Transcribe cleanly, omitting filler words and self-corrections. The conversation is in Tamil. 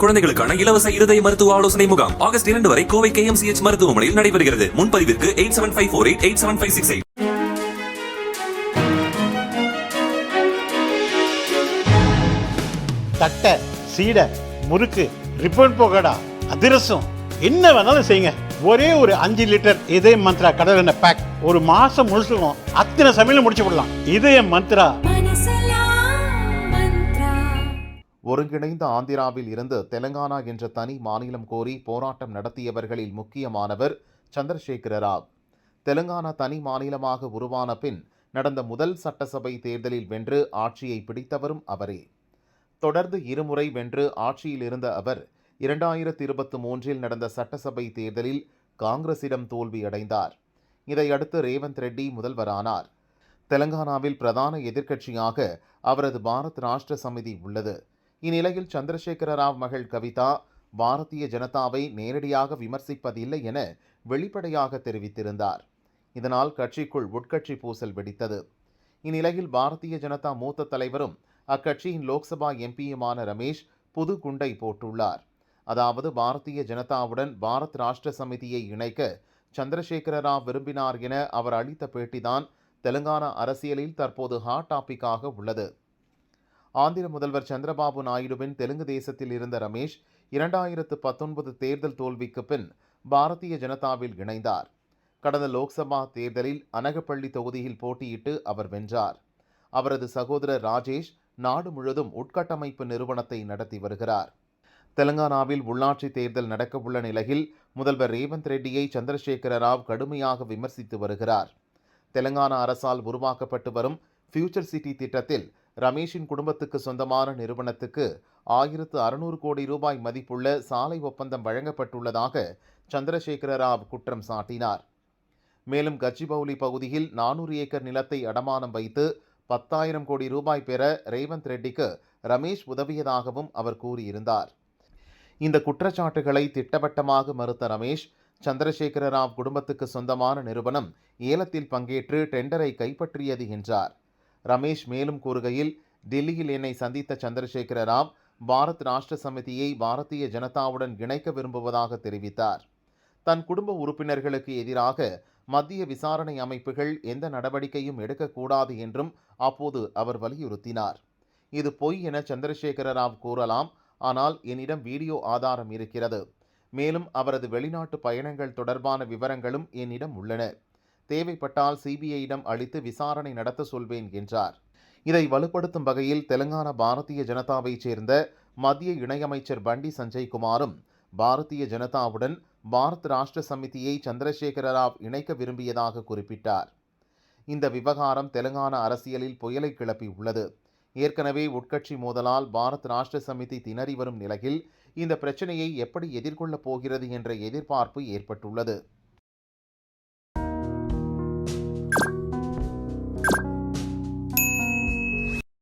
குழந்தைகளுக்கான இலவச இருதய மருத்துவ ஆலோசனை முகாம் ஆகஸ்ட் 2 வரை கோவை KMCH மருத்துவமனையில் நடைபெறுகிறது. முன்பதிவிற்கு 8754887568. தட்டை, சீடை, முறுக்கு, ரிப்பன் போகடா, அதிரசம் என்ன வேணாலும் செய்யுங்க. ஒரே ஒரு 5 லிட்டர் இதய மந்த்ரா கடல் எண்ணெய் பேக் ஒரு மாசம் முழுசுக்கும் அத்தனை சமையலும் முடிச்சு விடலாம். இதய மந்த்ரா. ஒருங்கிணைந்த ஆந்திராவில் இருந்து தெலங்கானா என்ற தனி மாநிலம் கோரி போராட்டம் நடத்தியவர்களில் முக்கியமானவர் சந்திரசேகர ராவ். தெலங்கானா தனி மாநிலமாக உருவான பின் நடந்த முதல் சட்டசபை தேர்தலில் வென்று ஆட்சியை பிடித்தவரும் அவரே. தொடர்ந்து இருமுறை வென்று ஆட்சியில் இருந்த அவர் 2023 நடந்த சட்டசபை தேர்தலில் காங்கிரசிடம் தோல்வியடைந்தார். இதையடுத்து ரேவந்த் ரெட்டி முதல்வரானார். தெலங்கானாவில் பிரதான எதிர்க்கட்சியாக அவரது பாரத் ராஷ்டிர சமிதி உள்ளது. இந்நிலையில் சந்திரசேகர ராவ் மகள் கவிதா பாரதிய ஜனதாவை நேரடியாக விமர்சிப்பதில்லை என வெளிப்படையாக தெரிவித்திருந்தார். இதனால் கட்சிக்குள் உட்கட்சி பூசல் வெடித்தது. இந்நிலையில் பாரதிய ஜனதா மூத்த தலைவரும் அக்கட்சியின் லோக்சபா எம்பியுமான ரமேஷ் புது குண்டை போட்டுள்ளார். அதாவது பாரதிய ஜனதாவுடன் பாரத் ராஷ்டிர சமிதியை இணைக்க சந்திரசேகர ராவ் விரும்பினார் என அவர் அளித்த பேட்டிதான் தெலுங்கானா அரசியலில் தற்போது ஹாட் டாபிக்காக உள்ளது. ஆந்திர முதல்வர் சந்திரபாபு நாயுடுவின் தெலுங்கு தேசத்தில் இருந்த ரமேஷ் 2019 தேர்தல் தோல்விக்கு பின் பாரதிய ஜனதாவில் இணைந்தார். கடந்த லோக்சபா தேர்தலில் அனகப்பள்ளி தொகுதியில் போட்டியிட்டு அவர் வென்றார். அவரது சகோதரர் ராஜேஷ் நாடு முழுவதும் உட்கட்டமைப்பு நிறுவனத்தை நடத்தி வருகிறார். தெலங்கானாவில் உள்ளாட்சி தேர்தல் நடக்கவுள்ள நிலையில் முதல்வர் ரேவந்த் ரெட்டியை சந்திரசேகர ராவ் கடுமையாக விமர்சித்து வருகிறார். தெலங்கானா அரசால் உருவாக்கப்பட்டு வரும் ஃபியூச்சர் சிட்டி திட்டத்தில் ரமேஷின் குடும்பத்துக்கு சொந்தமான நிறுவனத்துக்கு 1600 கோடி ரூபாய் மதிப்புள்ள சாலை ஒப்பந்தம் வழங்கப்பட்டுள்ளதாக சந்திரசேகர ராவ் குற்றம் சாட்டினார். மேலும் கச்சிபவுலி பகுதியில் 400 ஏக்கர் நிலத்தை அடமானம் வைத்து 10,000 கோடி ரூபாய் பெற ரேவந்த் ரெட்டிக்கு ரமேஷ் உதவியதாகவும் அவர் கூறியிருந்தார். இந்த குற்றச்சாட்டுகளை திட்டவட்டமாக மறுத்த ரமேஷ், சந்திரசேகர ராவ் குடும்பத்துக்கு சொந்தமான நிறுவனம் ஏலத்தில் பங்கேற்று டெண்டரை கைப்பற்றியது என்றார். ரமேஷ் மேலும் கூறுகையில், டெல்லியில் என்னை சந்தித்த சந்திரசேகர ராவ் பாரத் ராஷ்டிர சமிதியை பாரதிய ஜனதாவுடன் இணைக்க விரும்புவதாக தெரிவித்தார். தன் குடும்ப உறுப்பினர்களுக்கு எதிராக மத்திய விசாரணை அமைப்புகள் எந்த நடவடிக்கையும் எடுக்கக்கூடாது என்றும் அப்போது அவர் வலியுறுத்தினார். இது பொய் என சந்திரசேகர ராவ் கூறலாம், ஆனால் என்னிடம் வீடியோ ஆதாரம் இருக்கிறது. மேலும் அவரது வெளிநாட்டு பயணங்கள் தொடர்பான விவரங்களும் என்னிடம் உள்ளன. தேவைப்பட்டால் சிபிஐயிடம் அளித்து விசாரணை நடத்த சொல்வேன் என்றார். இதை வலுப்படுத்தும் வகையில் தெலங்கானா பாரதிய ஜனதாவைச் சேர்ந்த மத்திய இணையமைச்சர் பண்டி சஞ்சய் குமாரும் பாரதிய ஜனதாவுடன் பாரத் ராஷ்டிர சமிதியை சந்திரசேகர ராவ் இணைக்க விரும்பியதாக குறிப்பிட்டார். இந்த விவகாரம் தெலங்கானா அரசியலில் புயலை கிளப்பி உள்ளது. ஏற்கனவே உட்கட்சி மோதலால் பாரத் ராஷ்டிர சமிதி திணறி வரும் நிலையில் இந்த பிரச்சனையை எப்படி எதிர்கொள்ளப் போகிறது என்ற எதிர்பார்ப்பு ஏற்பட்டுள்ளது.